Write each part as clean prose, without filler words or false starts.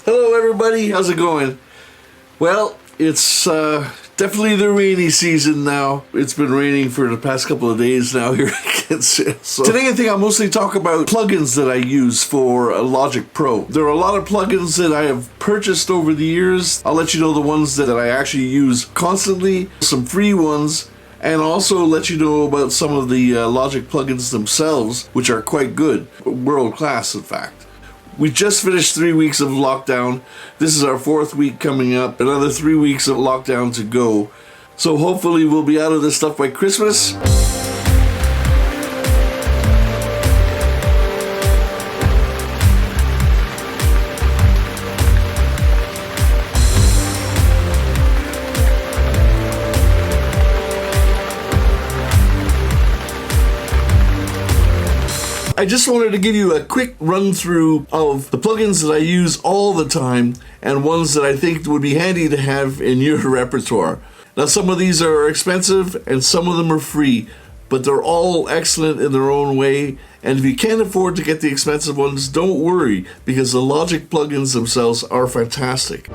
Hello everybody, how's it going? Well, it's definitely the rainy season now. It's been raining for the past couple of days now here at Kinsale. So today I think I'll mostly talk about plugins that I use for Logic Pro. There are a lot of plugins that I have purchased over the years. I'll let you know the ones that I actually use constantly, some free ones, and also let you know about some of the Logic plugins themselves, which are quite good, world class in fact. We just finished 3 weeks of lockdown. This is our 4th week coming up. Another 3 weeks of lockdown to go. So hopefully we'll be out of this stuff by Christmas. I just wanted to give you a quick run through of the plugins that I use all the time and ones that I think would be handy to have in your repertoire. Now some of these are expensive and some of them are free, but they're all excellent in their own way, and if you can't afford to get the expensive ones, don't worry, because the Logic plugins themselves are fantastic.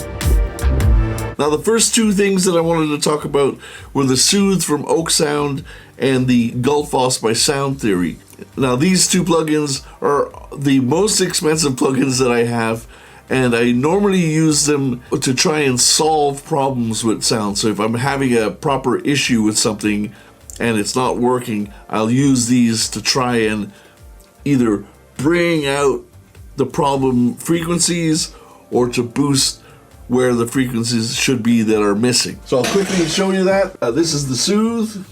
Now the first two things that I wanted to talk about were the Soothe from Oak Sound and the Gullfoss by Sound Theory. Now these two plugins are the most expensive plugins that I have, and I normally use them to try and solve problems with sound. So if I'm having a proper issue with something and it's not working, I'll use these to try and either bring out the problem frequencies or to boost where the frequencies should be that are missing. So I'll quickly show you that. This is the Soothe.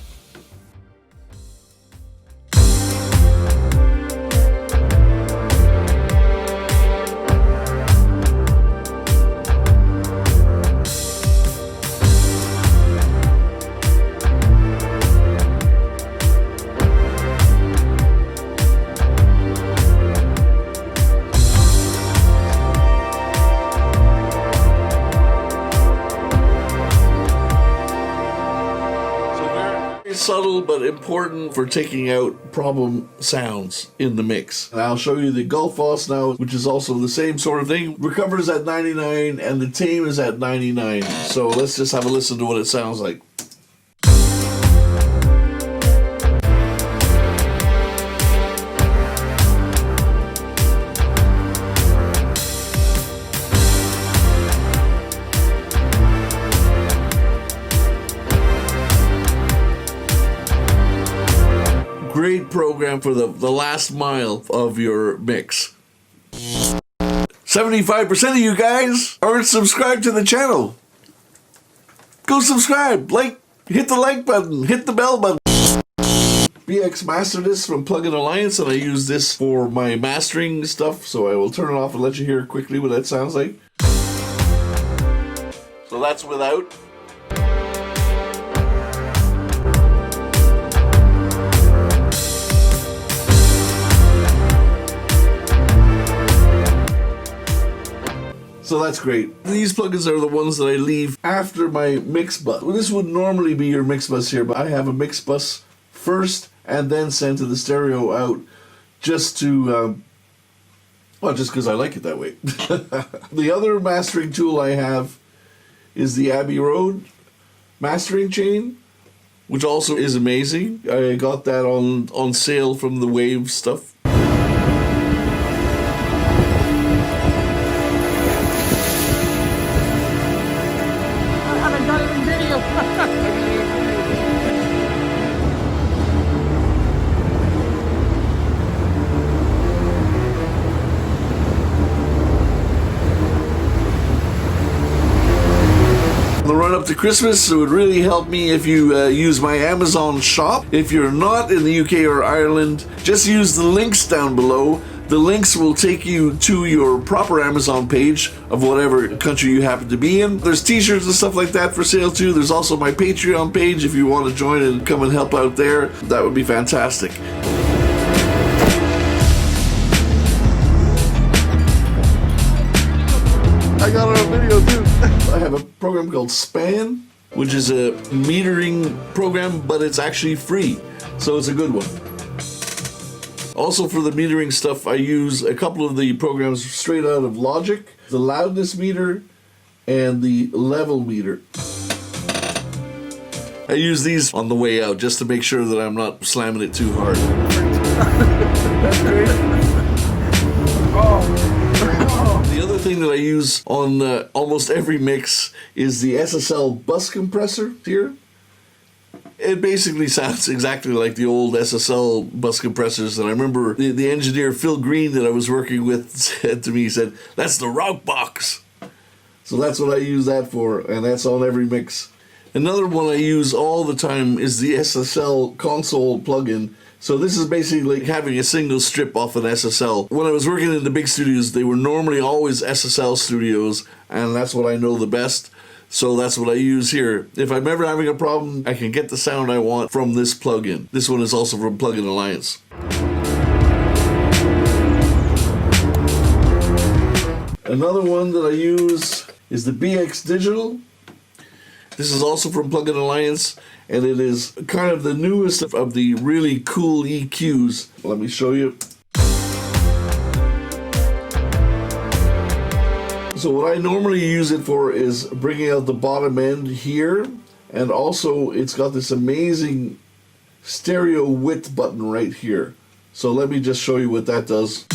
Subtle but important for taking out problem sounds in the mix. And I'll show you the Gullfoss now, which is also the same sort of thing. Recover's at 99 and the tame is at 99. So let's just have a listen to what it sounds like. Great program for the last mile of your mix. 75% of you guys aren't subscribed to the channel. Go subscribe, like, hit the like button, hit the bell button. BX MasterDesk from Plugin Alliance, and I use this for my mastering stuff, so I will turn it off and let you hear quickly what that sounds like. So that's without. So that's great. These plugins are the ones that I leave after my mix bus. Well, this would normally be your mix bus here, but I have a mix bus first and then send to the stereo out just to, well, just because I like it that way. The other mastering tool I have is the Abbey Road mastering chain, which also is amazing. I got that on sale from the Wave stuff. The run up to Christmas, it would really help me if you use my Amazon shop. If you're not in the UK or Ireland, just use the links down below. The links will take you to your proper Amazon page of whatever country you happen to be in. There's t-shirts and stuff like that for sale too. There's also my Patreon page if you want to join and come and help out there. That would be fantastic. I got it on video too. I have a program called Span, which is a metering program, but it's actually free, so it's a good one. Also for the metering stuff, I use a couple of the programs straight out of Logic, the loudness meter and the level meter. I use these on the way out just to make sure that I'm not slamming it too hard. That's great. The other thing that I use on almost every mix is the SSL bus compressor here. It basically sounds exactly like the old SSL bus compressors. And I remember the engineer, Phil Green, that I was working with said to me, he said, "That's the rock box." So that's what I use that for, and that's on every mix. Another one I use all the time is the SSL console plugin. So this is basically like having a single strip off an SSL. When I was working in the big studios, they were normally always SSL studios, and that's what I know the best. So that's what I use here. If I'm ever having a problem, I can get the sound I want from this plugin. This one is also from Plugin Alliance. Another one that I use is the BX Digital. This is also from Plugin Alliance, and it is kind of the newest of the really cool EQs. Let me show you. So what I normally use it for is bringing out the bottom end here, and also it's got this amazing stereo width button right here. So let me just show you what that does.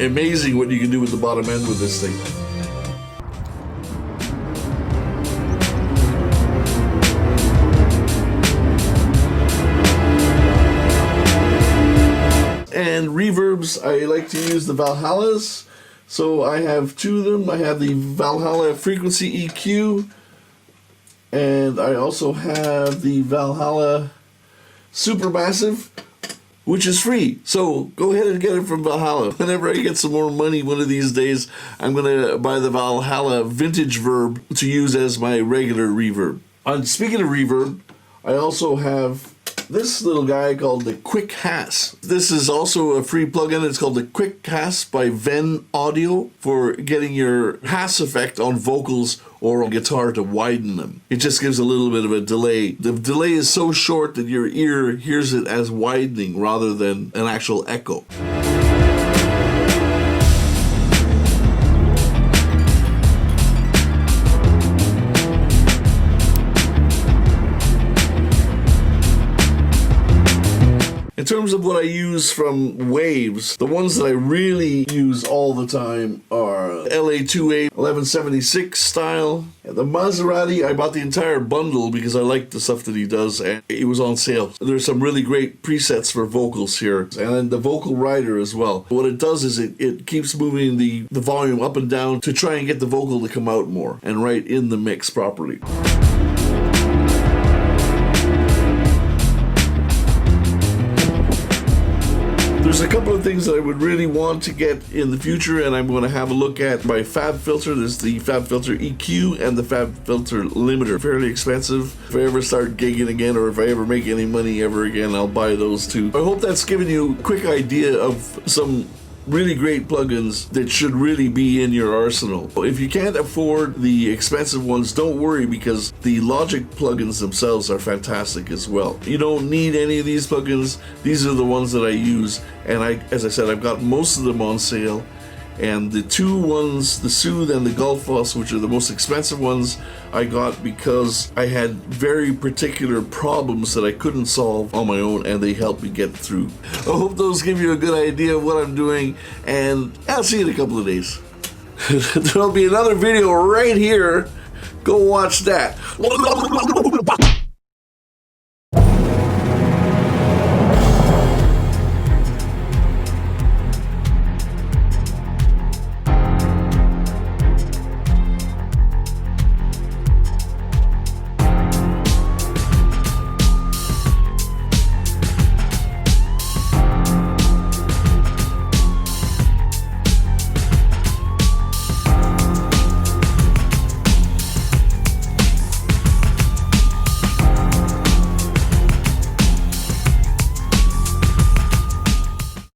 Amazing what you can do with the bottom end with this thing. And reverbs, I like to use the Valhallas. So I have two of them. I have the Valhalla Frequency EQ, and I also have the Valhalla Supermassive, which is free. So go ahead and get it from Valhalla. Whenever I get some more money one of these days, I'm going to buy the Valhalla Vintage Verb to use as my regular reverb. And speaking of reverb, I also have this little guy called the Quick Haas. This is also a free plugin. It's called the Quick Haas by Venn Audio for getting your Haas effect on vocals or on guitar to widen them. It just gives a little bit of a delay. The delay is so short that your ear hears it as widening rather than an actual echo. In terms of what I use from Waves, the ones that I really use all the time are LA2A 1176 style. The Maserati, I bought the entire bundle because I like the stuff that he does, and it was on sale. There's some really great presets for vocals here, and then the vocal rider as well. What it does is it keeps moving the volume up and down to try and get the vocal to come out more and right in the mix properly. There's a couple of things that I would really want to get in the future, and I'm going to have a look at my FabFilter. There's the FabFilter EQ and the FabFilter limiter. Fairly expensive. If I ever start gigging again, or if I ever make any money ever again, I'll buy those too. I hope that's given you a quick idea of some really great plugins that should really be in your arsenal. If you can't afford the expensive ones, don't worry, because the Logic plugins themselves are fantastic as well. You don't need any of these plugins. These are the ones that I use, and as I said, I've got most of them on sale. And the two ones, the Soothe and the Gullfoss, which are the most expensive ones, I got because I had very particular problems that I couldn't solve on my own, and they helped me get through. I hope those give you a good idea of what I'm doing, and I'll see you in a couple of days. There'll be another video right here. Go watch that.